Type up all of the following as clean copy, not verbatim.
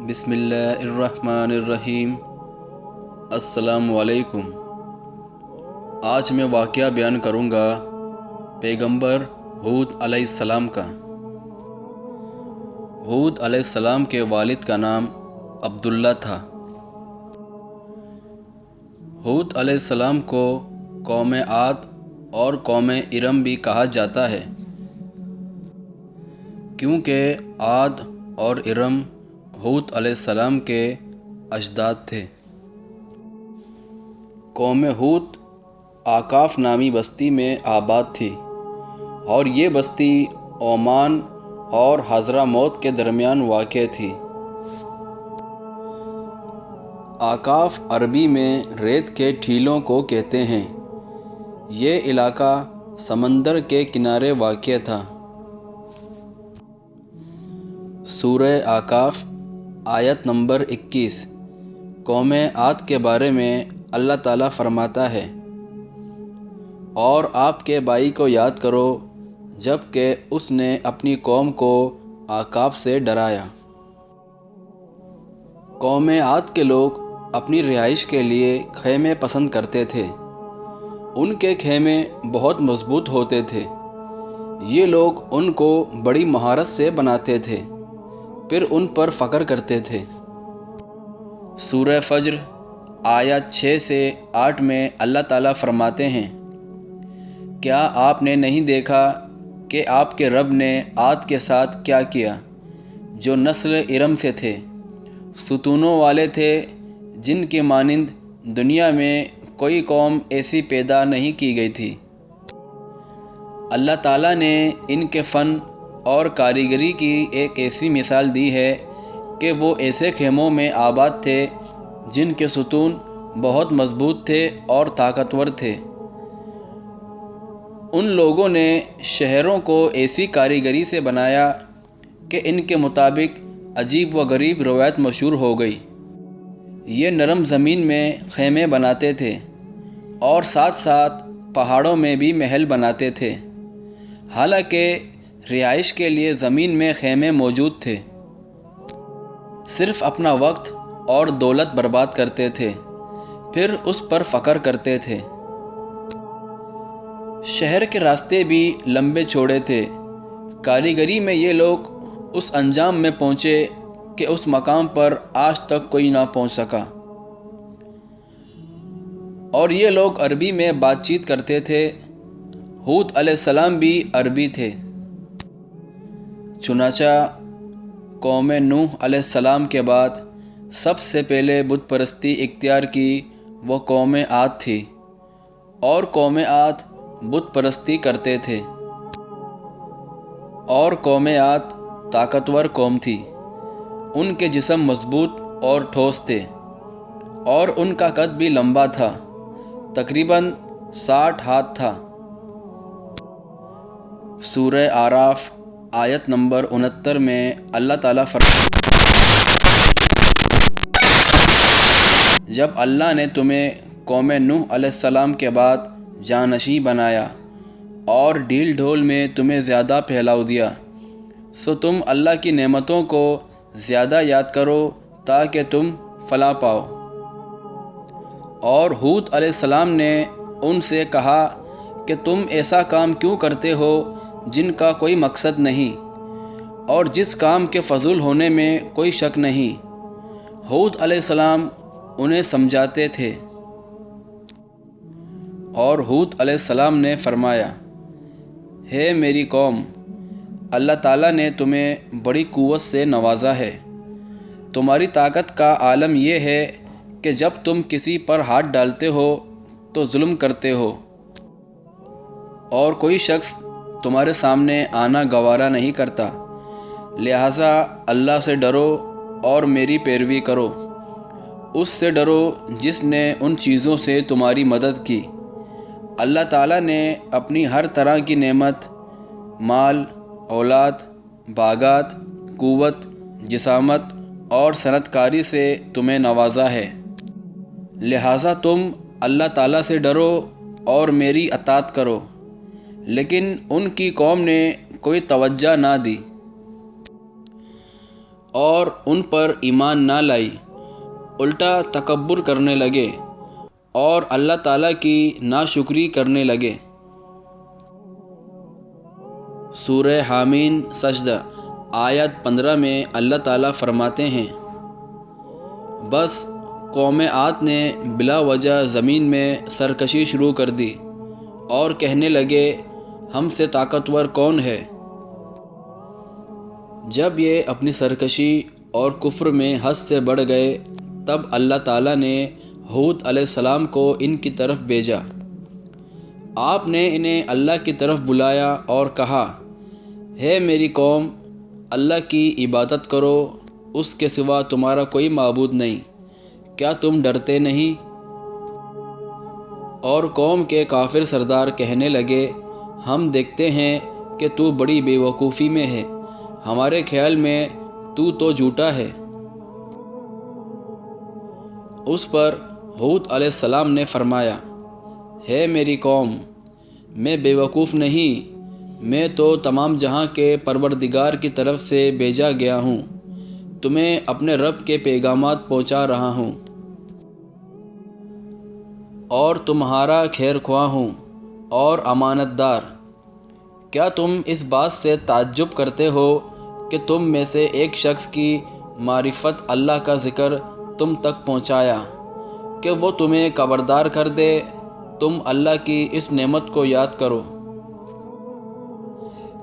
بسم اللہ الرحمن الرحیم۔ السلام علیکم۔ آج میں واقعہ بیان کروں گا پیغمبر ہود علیہ السلام کا۔ ہود علیہ السلام کے والد کا نام عبداللہ تھا۔ ہود علیہ السلام کو قوم عاد اور قوم ارم بھی کہا جاتا ہے، کیونکہ عاد اور ارم ہود علیہ السلام کے اجداد تھے۔ قوم ہود آکاف نامی بستی میں آباد تھی، اور یہ بستی عمان اور حضرموت کے درمیان واقع تھی۔ آکاف عربی میں ریت کے ٹھیلوں کو کہتے ہیں۔ یہ علاقہ سمندر کے کنارے واقع تھا۔ سورہ آکاف آیت نمبر 21۔ قوم عاد کے بارے میں اللہ تعالیٰ فرماتا ہے، اور آپ کے بھائی کو یاد کرو جب کہ اس نے اپنی قوم کو آکاف سے ڈرایا۔ قوم عاد کے لوگ اپنی رہائش کے لیے خیمے پسند کرتے تھے۔ ان کے خیمے بہت مضبوط ہوتے تھے۔ یہ لوگ ان کو بڑی مہارت سے بناتے تھے، پھر ان پر فخر کرتے تھے۔ سورہ فجر آیت 6 سے 8 میں اللہ تعالیٰ فرماتے ہیں، کیا آپ نے نہیں دیکھا کہ آپ کے رب نے عاد کے ساتھ کیا کیا، جو نسل ارم سے تھے، ستونوں والے تھے، جن کے مانند دنیا میں کوئی قوم ایسی پیدا نہیں کی گئی تھی۔ اللہ تعالیٰ نے ان کے فن اور کاریگری کی ایک ایسی مثال دی ہے کہ وہ ایسے خیموں میں آباد تھے جن کے ستون بہت مضبوط تھے اور طاقتور تھے۔ ان لوگوں نے شہروں کو ایسی کاریگری سے بنایا کہ ان کے مطابق عجیب و غریب روایت مشہور ہو گئی۔ یہ نرم زمین میں خیمے بناتے تھے اور ساتھ ساتھ پہاڑوں میں بھی محل بناتے تھے۔ حالانکہ رہائش کے لیے زمین میں خیمے موجود تھے، صرف اپنا وقت اور دولت برباد کرتے تھے، پھر اس پر فخر کرتے تھے۔ شہر کے راستے بھی لمبے چوڑے تھے۔ کاریگری میں یہ لوگ اس انجام میں پہنچے کہ اس مقام پر آج تک کوئی نہ پہنچ سکا۔ اور یہ لوگ عربی میں بات چیت کرتے تھے۔ ہود علیہ السلام بھی عربی تھے۔ چنانچہ قوم نوح علیہ السلام کے بعد سب سے پہلے بت پرستی اختیار کی وہ قوم عاد تھی، اور قوم عاد بت پرستی کرتے تھے۔ اور قوم عاد طاقتور قوم تھی۔ ان کے جسم مضبوط اور ٹھوس تھے، اور ان کا قد بھی لمبا تھا، تقریباً 60 ہاتھ تھا۔ سورہ اعراف آیت نمبر 69 میں اللہ تعالیٰ جب اللہ نے تمہیں قوم نوح علیہ السلام کے بعد جانشین بنایا اور ڈھیل ڈھول میں تمہیں زیادہ پھیلاؤ دیا، سو تم اللہ کی نعمتوں کو زیادہ یاد کرو تاکہ تم فلاح پاؤ۔ اور ہود علیہ السلام نے ان سے کہا کہ تم ایسا کام کیوں کرتے ہو جن کا کوئی مقصد نہیں، اور جس کام کے فضول ہونے میں کوئی شک نہیں۔ ہود علیہ السلام انہیں سمجھاتے تھے، اور ہود علیہ السلام نے فرمایا، ہے میری قوم، اللہ تعالیٰ نے تمہیں بڑی قوت سے نوازا ہے۔ تمہاری طاقت کا عالم یہ ہے کہ جب تم کسی پر ہاتھ ڈالتے ہو تو ظلم کرتے ہو، اور کوئی شخص تمہارے سامنے آنا گوارا نہیں کرتا، لہٰذا اللہ سے ڈرو اور میری پیروی کرو۔ اس سے ڈرو جس نے ان چیزوں سے تمہاری مدد کی۔ اللہ تعالیٰ نے اپنی ہر طرح کی نعمت، مال، اولاد، باغات، قوت، جسامت اور صنعت کاری سے تمہیں نوازا ہے، لہٰذا تم اللہ تعالیٰ سے ڈرو اور میری اطاعت کرو۔ لیکن ان کی قوم نے کوئی توجہ نہ دی، اور ان پر ایمان نہ لائی، الٹا تکبر کرنے لگے اور اللہ تعالیٰ کی ناشکری کرنے لگے۔ سورہ حامیم سجدہ آیت 15 میں اللہ تعالیٰ فرماتے ہیں، بس قوم عاد نے بلا وجہ زمین میں سرکشی شروع کر دی اور کہنے لگے ہم سے طاقتور کون ہے؟ جب یہ اپنی سرکشی اور کفر میں حد سے بڑھ گئے تب اللہ تعالیٰ نے ہود علیہ السلام کو ان کی طرف بھیجا۔ آپ نے انہیں اللہ کی طرف بلایا اور کہا، ہے میری قوم، اللہ کی عبادت کرو، اس کے سوا تمہارا کوئی معبود نہیں، کیا تم ڈرتے نہیں؟ اور قوم کے کافر سردار کہنے لگے، ہم دیکھتے ہیں کہ تو بڑی بے وقوفی میں ہے، ہمارے خیال میں تو جھوٹا ہے۔ اس پر ہود علیہ السلام نے فرمایا، ہے میری قوم، میں بے وقوف نہیں، میں تو تمام جہاں کے پروردگار کی طرف سے بھیجا گیا ہوں، تمہیں اپنے رب کے پیغامات پہنچا رہا ہوں اور تمہارا خیر خواہ ہوں اور امانت دار۔ کیا تم اس بات سے تعجب کرتے ہو کہ تم میں سے ایک شخص کی معرفت اللہ کا ذکر تم تک پہنچایا کہ وہ تمہیں خبردار کر دے؟ تم اللہ کی اس نعمت کو یاد کرو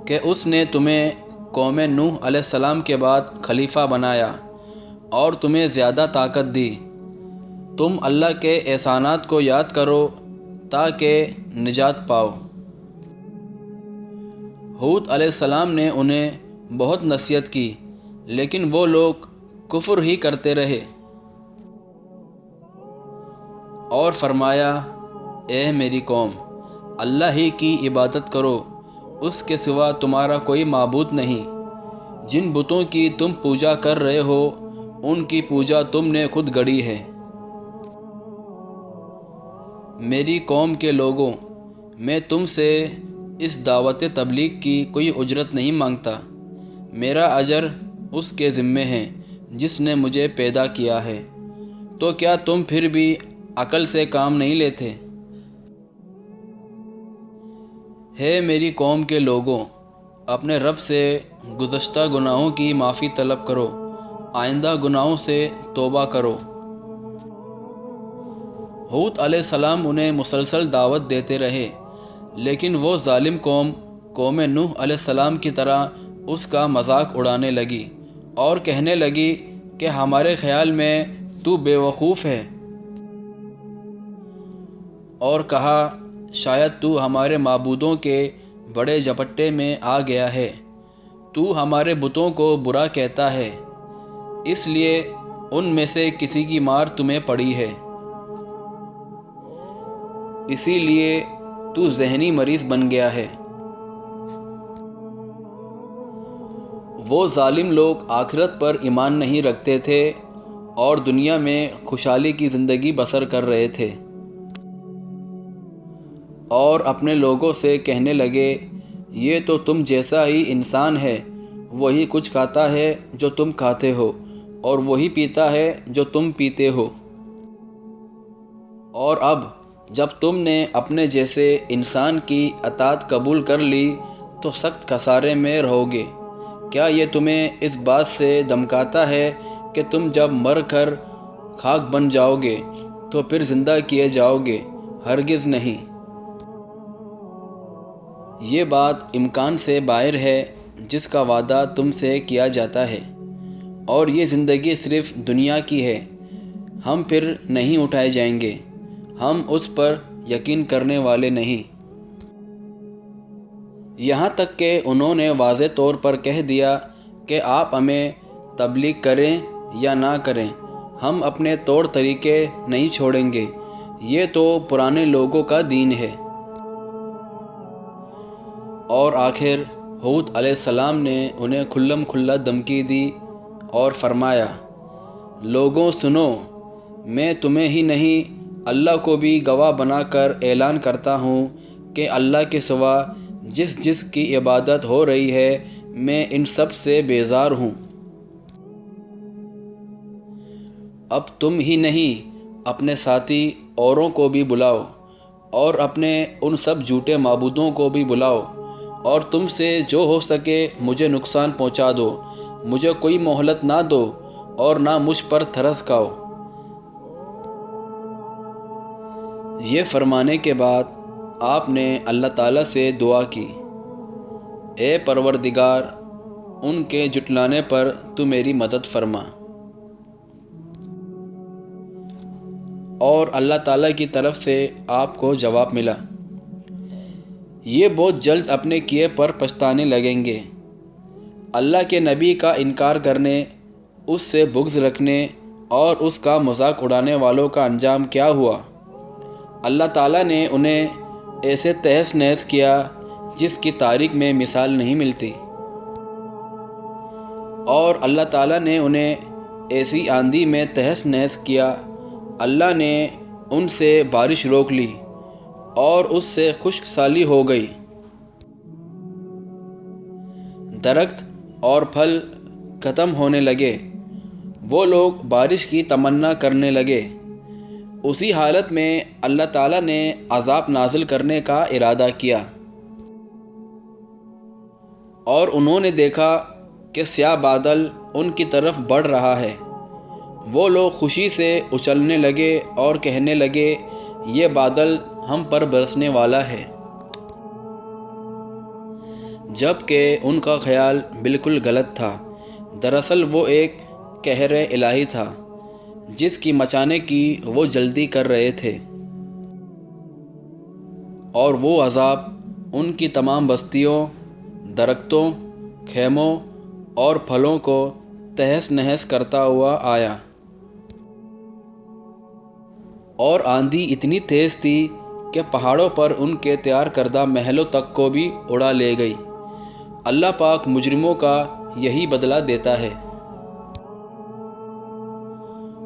کہ اس نے تمہیں قوم نوح علیہ السلام کے بعد خلیفہ بنایا اور تمہیں زیادہ طاقت دی۔ تم اللہ کے احسانات کو یاد کرو تاکہ نجات پاؤ۔ ہود علیہ السلام نے انہیں بہت نصیحت کی لیکن وہ لوگ کفر ہی کرتے رہے اور فرمایا، اے میری قوم، اللہ ہی کی عبادت کرو، اس کے سوا تمہارا کوئی معبود نہیں۔ جن بتوں کی تم پوجا کر رہے ہو ان کی پوجا تم نے خود گڑھی ہے۔ میری قوم کے لوگوں، میں تم سے اس دعوت تبلیغ کی کوئی اجرت نہیں مانگتا، میرا اجر اس کے ذمے ہے جس نے مجھے پیدا کیا ہے، تو کیا تم پھر بھی عقل سے کام نہیں لیتے؟ ہے میری قوم کے لوگوں، اپنے رب سے گزشتہ گناہوں کی معافی طلب کرو، آئندہ گناہوں سے توبہ کرو۔ ہود علیہ السلام انہیں مسلسل دعوت دیتے رہے لیکن وہ ظالم قوم نوح علیہ السلام کی طرح اس کا مذاق اڑانے لگی اور کہنے لگی کہ ہمارے خیال میں تو بے وقوف ہے، اور کہا شاید تو ہمارے معبودوں کے بڑے جھپٹے میں آ گیا ہے، تو ہمارے بتوں کو برا کہتا ہے، اس لیے ان میں سے کسی کی مار تمہیں پڑی ہے، اسی لیے تو ذہنی مریض بن گیا ہے۔ وہ ظالم لوگ آخرت پر ایمان نہیں رکھتے تھے اور دنیا میں خوشحالی کی زندگی بسر کر رہے تھے، اور اپنے لوگوں سے کہنے لگے، یہ تو تم جیسا ہی انسان ہے، وہی کچھ کھاتا ہے جو تم کھاتے ہو اور وہی پیتا ہے جو تم پیتے ہو، اور اب جب تم نے اپنے جیسے انسان کی اطاعت قبول کر لی تو سخت خسارے میں رہو گے۔ کیا یہ تمہیں اس بات سے دمکاتا ہے کہ تم جب مر کر خاک بن جاؤ گے تو پھر زندہ کیے جاؤ گے؟ ہرگز نہیں۔ یہ بات امکان سے باہر ہے جس کا وعدہ تم سے کیا جاتا ہے، اور یہ زندگی صرف دنیا کی ہے، ہم پھر نہیں اٹھائے جائیں گے، ہم اس پر یقین کرنے والے نہیں۔ یہاں تک کہ انہوں نے واضح طور پر کہہ دیا کہ آپ ہمیں تبلیغ کریں یا نہ کریں، ہم اپنے طور طریقے نہیں چھوڑیں گے، یہ تو پرانے لوگوں کا دین ہے۔ اور آخر ہود علیہ السلام نے انہیں کھلم کھلا دھمکی دی اور فرمایا، لوگوں سنو، میں تمہیں ہی نہیں اللہ کو بھی گواہ بنا کر اعلان کرتا ہوں کہ اللہ کے سوا جس کی عبادت ہو رہی ہے میں ان سب سے بیزار ہوں۔ اب تم ہی نہیں اپنے ساتھی اوروں کو بھی بلاؤ اور اپنے ان سب جھوٹے معبودوں کو بھی بلاؤ اور تم سے جو ہو سکے مجھے نقصان پہنچا دو، مجھے کوئی مہلت نہ دو اور نہ مجھ پر ترس کھاؤ۔ یہ فرمانے کے بعد آپ نے اللہ تعالیٰ سے دعا کی، اے پروردگار، ان کے جھٹلانے پر تو میری مدد فرما۔ اور اللہ تعالیٰ کی طرف سے آپ کو جواب ملا، یہ بہت جلد اپنے کیے پر پچھتانے لگیں گے۔ اللہ کے نبی کا انکار کرنے، اس سے بغض رکھنے اور اس کا مذاق اڑانے والوں کا انجام کیا ہوا؟ اللہ تعالیٰ نے انہیں ایسے تہس نہس کیا جس کی تاریخ میں مثال نہیں ملتی، اور اللہ تعالیٰ نے انہیں ایسی آندھی میں تہس نہس کیا، اللہ نے ان سے بارش روک لی اور اس سے خشک سالی ہو گئی۔ درخت اور پھل ختم ہونے لگے، وہ لوگ بارش کی تمنا کرنے لگے۔ اسی حالت میں اللہ تعالیٰ نے عذاب نازل کرنے کا ارادہ کیا، اور انہوں نے دیکھا کہ سیاہ بادل ان کی طرف بڑھ رہا ہے۔ وہ لوگ خوشی سے اچھلنے لگے اور کہنے لگے، یہ بادل ہم پر برسنے والا ہے، جبکہ ان کا خیال بالکل غلط تھا۔ دراصل وہ ایک قہر الہی تھا جس کی مچانے کی وہ جلدی کر رہے تھے، اور وہ عذاب ان کی تمام بستیوں، درختوں، خیموں اور پھلوں کو تہس نہس کرتا ہوا آیا۔ اور آندھی اتنی تیز تھی کہ پہاڑوں پر ان کے تیار کردہ محلوں تک کو بھی اڑا لے گئی۔ اللہ پاک مجرموں کا یہی بدلہ دیتا ہے۔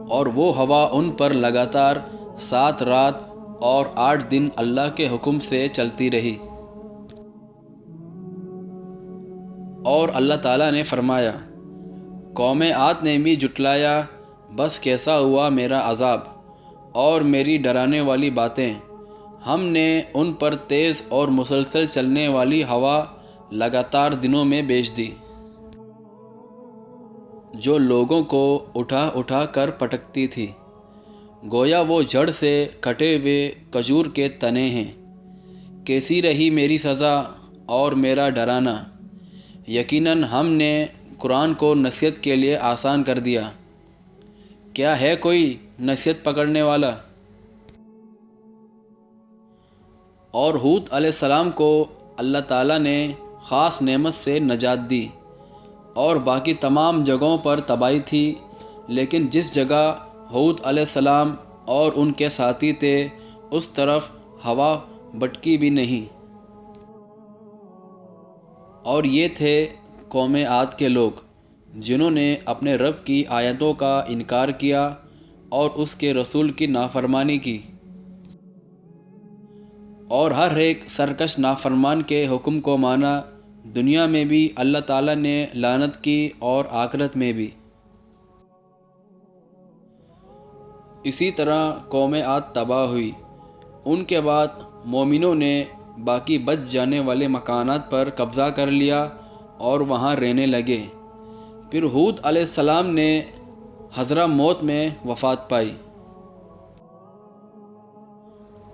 اور وہ ہوا ان پر لگاتار 7 رات اور 8 دن اللہ کے حکم سے چلتی رہی۔ اور اللہ تعالیٰ نے فرمایا، قوم عاد نے بھی جھٹلایا، بس کیسا ہوا میرا عذاب اور میری ڈرانے والی باتیں۔ ہم نے ان پر تیز اور مسلسل چلنے والی ہوا لگاتار دنوں میں بھیج دی، جو لوگوں کو اٹھا اٹھا کر پٹکتی تھی، گویا وہ جڑ سے کٹے ہوئے کھجور کے تنے ہیں۔ کیسی رہی میری سزا اور میرا ڈرانا! یقیناً ہم نے قرآن کو نصیحت کے لیے آسان کر دیا، کیا ہے کوئی نصیحت پکڑنے والا؟ اور ہود علیہ السلام کو اللہ تعالیٰ نے خاص نعمت سے نجات دی، اور باقی تمام جگہوں پر تباہی تھی، لیکن جس جگہ ہود علیہ السلام اور ان کے ساتھی تھے اس طرف ہوا بٹکی بھی نہیں۔ اور یہ تھے قوم عاد کے لوگ جنہوں نے اپنے رب کی آیتوں کا انکار کیا اور اس کے رسول کی نافرمانی کی، اور ہر ایک سرکش نافرمان کے حکم کو مانا، دنیا میں بھی اللہ تعالیٰ نے لعنت کی اور آخرت میں بھی۔ اسی طرح قوم عاد تباہ ہوئی۔ ان کے بعد مومنوں نے باقی بچ جانے والے مکانات پر قبضہ کر لیا اور وہاں رہنے لگے۔ پھر ہود علیہ السلام نے حضرہ موت میں وفات پائی۔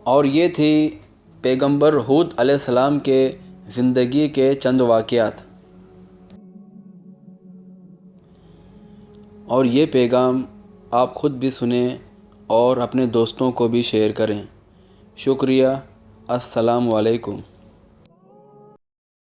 اور یہ تھی پیغمبر ہود علیہ السلام کے زندگی کے چند واقعات۔ اور یہ پیغام آپ خود بھی سنیں اور اپنے دوستوں کو بھی شیئر کریں۔ شکریہ۔ السلام علیکم۔